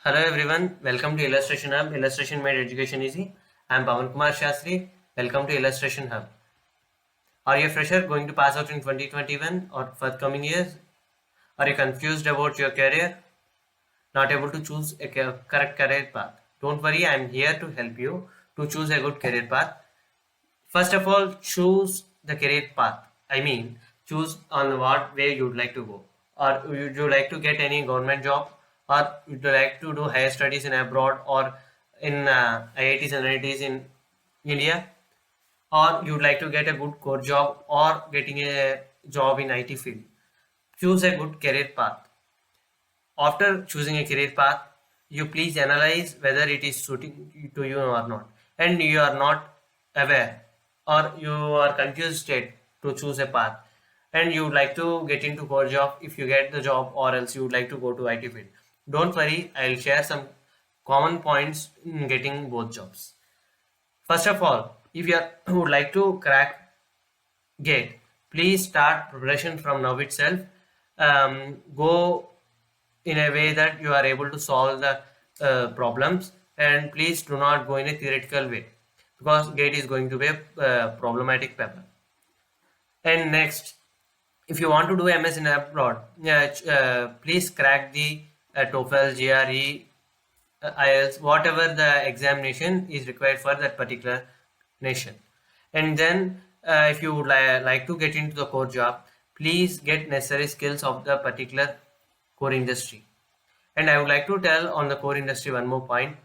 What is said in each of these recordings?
Hello everyone, welcome to Illustration Hub. Illustration made education easy. I am Pavankumar Sastri. Welcome to Illustration Hub. Are you a fresher going to pass out in 2021 or forthcoming years? Are you confused about your career? Not able to choose a correct career path? Don't worry, I am here to help you to choose a good career path. First of all, choose the career path. I mean, choose on what way you would like to go. Or would you like to get any government job? Or would you like to do higher studies in abroad or in IITs and IITs in India? Or you would like to get a good core job or getting a job in IT field? Choose a good career path. After choosing a career path, you please analyze whether it is suiting to you or not. And you are not aware or you are confused state to choose a path. And you would like to get into core job if you get the job, or else you would like to go to IT field. Don't worry, I'll share some common points in getting both jobs. First of all, if you would like to crack GATE, please start preparation from now itself. Go in a way that you are able to solve the problems, and please do not go in a theoretical way, because GATE is going to be a problematic paper. And next, if you want to do MS in abroad, please crack the TOEFL, GRE, IELTS, whatever the examination is required for that particular nation. And then if you would like to get into the core job, please get necessary skills of the particular core industry. And I would like to tell on the core industry one more point.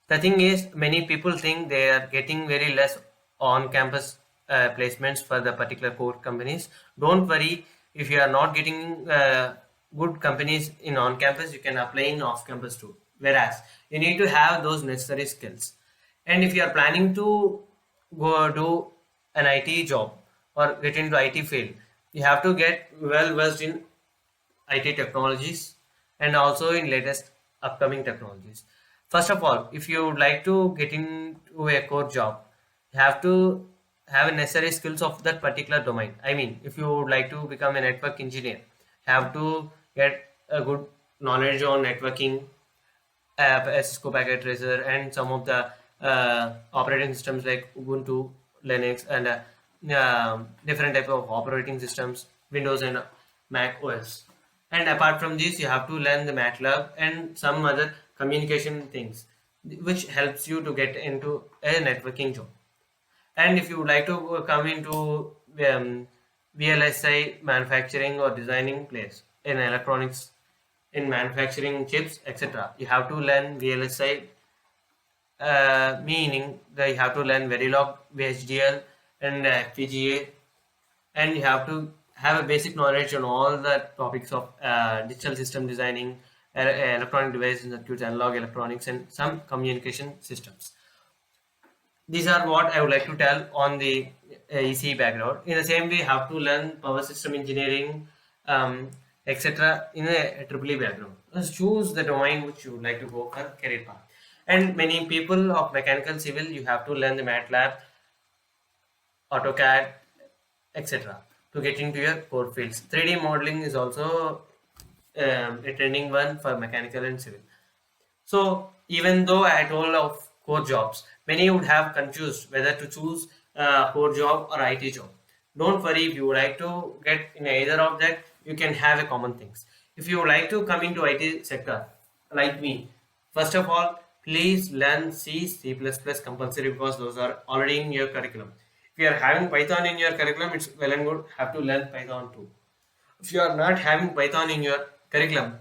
The thing is, many people think they are getting very less on-campus placements for the particular core companies. Don't worry, if you are not getting good companies in on-campus, you can apply in off-campus too. Whereas you need to have those necessary skills. And if you are planning to go do an IT job or get into IT field, you have to get well versed in IT technologies and also in latest upcoming technologies. First of all, if you would like to get into a core job, you have to have necessary skills of that particular domain. I mean, if you would like to become a network engineer, you have to get a good knowledge on networking, Cisco packet tracer, and some of the operating systems like Ubuntu, Linux, and different type of operating systems, Windows and Mac OS. And apart from this, you have to learn the MATLAB and some other communication things, which helps you to get into a networking job. And if you would like to come into VLSI manufacturing or designing place in electronics, in manufacturing chips, etc., you have to learn VLSI, meaning that you have to learn Verilog, VHDL, and FPGA, and you have to have a basic knowledge on all the topics of digital system designing, electronic devices, circuits, analog electronics, and some communication systems. These are what I would like to tell on the ECE background. In the same way, you have to learn power system engineering, etc. in a triple E background. Just choose the domain which you would like to go for career path. And many people of mechanical civil, you have to learn the MATLAB, AutoCAD, etc. to get into your core fields. 3D modeling is also a trending one for mechanical and civil. So even though I told of core jobs, many would have confused whether to choose core job or IT job. Don't worry, if you would like to get in either of that, you can have a common things. If you would like to come into IT sector, like me, first of all, please learn C, C++ compulsory, because those are already in your curriculum. If you are having Python in your curriculum, it's well and good, have to learn Python too. If you are not having Python in your curriculum,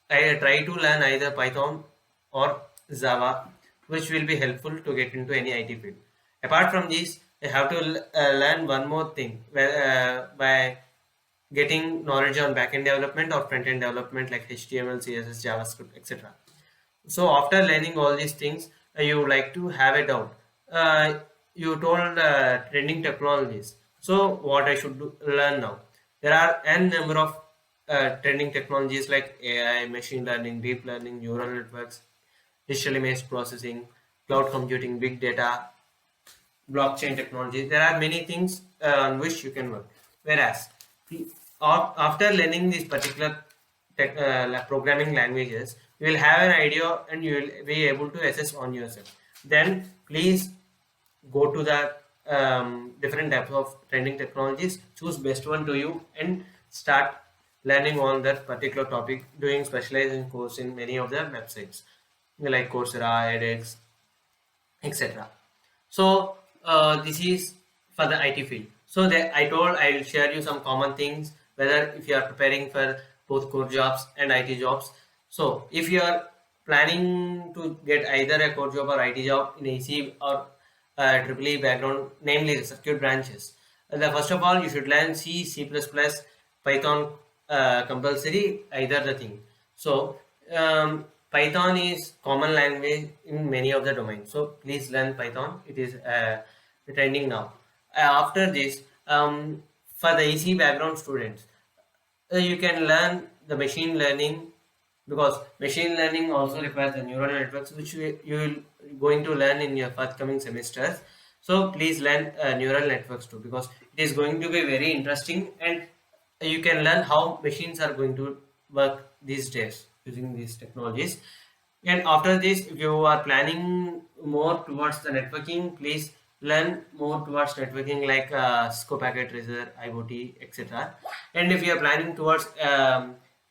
I try to learn either Python or Java, which will be helpful to get into any IT field. Apart from this, I have to learn one more thing by getting knowledge on backend development or front-end development like HTML, CSS, JavaScript, etc. So after learning all these things, you would like to have a doubt. You told trending technologies. So what I should learn now? There are n number of trending technologies like AI, machine learning, deep learning, neural networks, digital image processing, cloud computing, big data, blockchain technology. There are many things on which you can work. Whereas after learning these particular programming languages, you will have an idea and you will be able to assess on yourself. Then please go to the different types of trending technologies, choose best one to you, and start learning on that particular topic, doing specialization course in many of the websites like Coursera, edX, etc. So this is for the IT field. So that I told I will share you some common things, whether if you are preparing for both core jobs and IT jobs. So if you are planning to get either a core job or IT job in AC or triple E background, namely the circuit branches, the first of all you should learn C, C++, Python compulsory, either the thing. So Python is common language in many of the domains. So please learn Python. It is trending now. After this, for the EC background students, you can learn the machine learning, because machine learning also requires the neural networks, which you will going to learn in your forthcoming semesters. So please learn neural networks too, because it is going to be very interesting, and you can learn how machines are going to work these days using these technologies. And after this, if you are planning more towards the networking, please learn more towards networking like Cisco packet tracer, IoT, etc. And if you are planning towards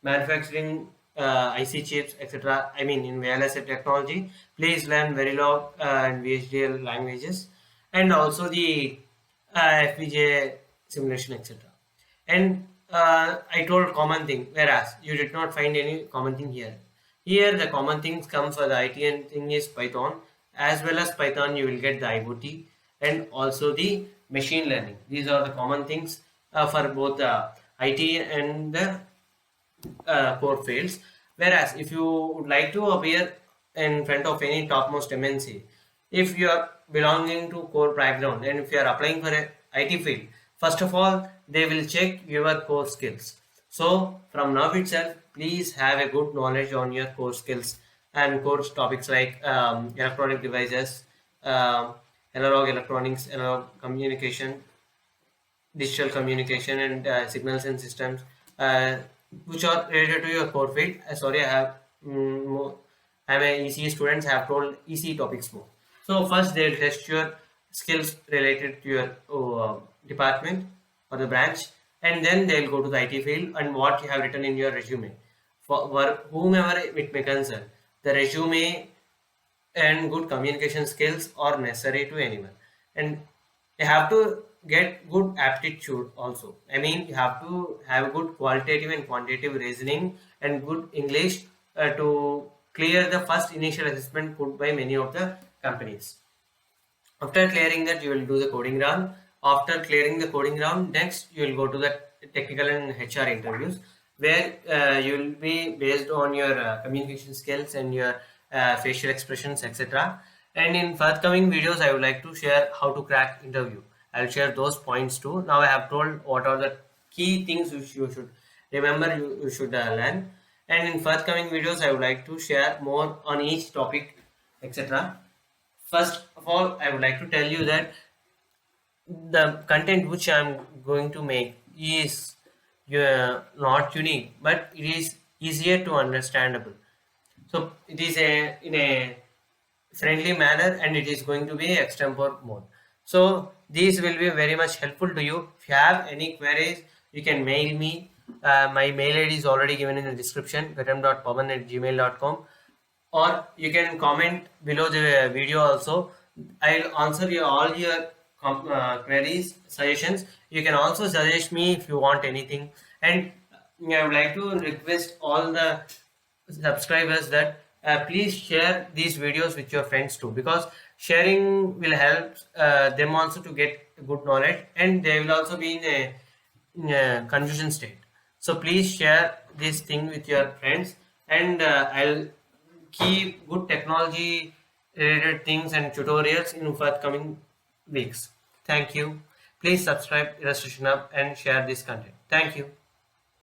manufacturing IC chips, etc., I mean in wireless technology, please learn Verilog and VHDL languages, and also the FPGA simulation, etc. And I told common thing, whereas you did not find any common thing here. Here the common things come for the IT and thing is Python. As well as Python, you will get the IoT and also the machine learning. These are the common things for both the IT and the core fields. Whereas if you would like to appear in front of any topmost MNC, if you are belonging to core background and if you are applying for a IT field, first of all they will check your core skills. So from now itself, please have a good knowledge on your core skills and core topics like electronic devices, analog electronics, analog communication, digital communication, and signals and systems, which are related to your core field. Sorry, I have I'm a ECE students have told ECE topics more. So first they'll test your skills related to your department or the branch, and then they'll go to the IT field and what you have written in your resume. For whomever it may concern, the resume and good communication skills are necessary to anyone, and you have to get good aptitude also. I mean, you have to have good qualitative and quantitative reasoning and good English to clear the first initial assessment put by many of the companies. After clearing that, you will do the coding round. After clearing the coding round, next you will go to the technical and HR interviews, where you will be based on your communication skills and your facial expressions, etc. And in forthcoming videos, I would like to share how to crack interview. I'll share those points too. Now I have told what are the key things which you should remember, you should learn. And in forthcoming videos, I would like to share more on each topic, etc. First of all, I would like to tell you that the content which I am going to make is not unique, but it is easier to understandable. So it is in a friendly manner, and it is going to be extempore mode. So these will be very much helpful to you. If you have any queries, you can mail me. My mail ID is already given in the description, ghatam.pavan@gmail.com, or you can comment below the video also. I'll answer all your queries, suggestions. You can also suggest me if you want anything. And I would like to request all the subscribers that please share these videos with your friends too, because sharing will help them also to get good knowledge, and they will also be in a confusion state. So please share this thing with your friends, and I'll keep good technology related things and tutorials in forthcoming weeks. Thank you. Please subscribe Illustration Hub and share this content. Thank you.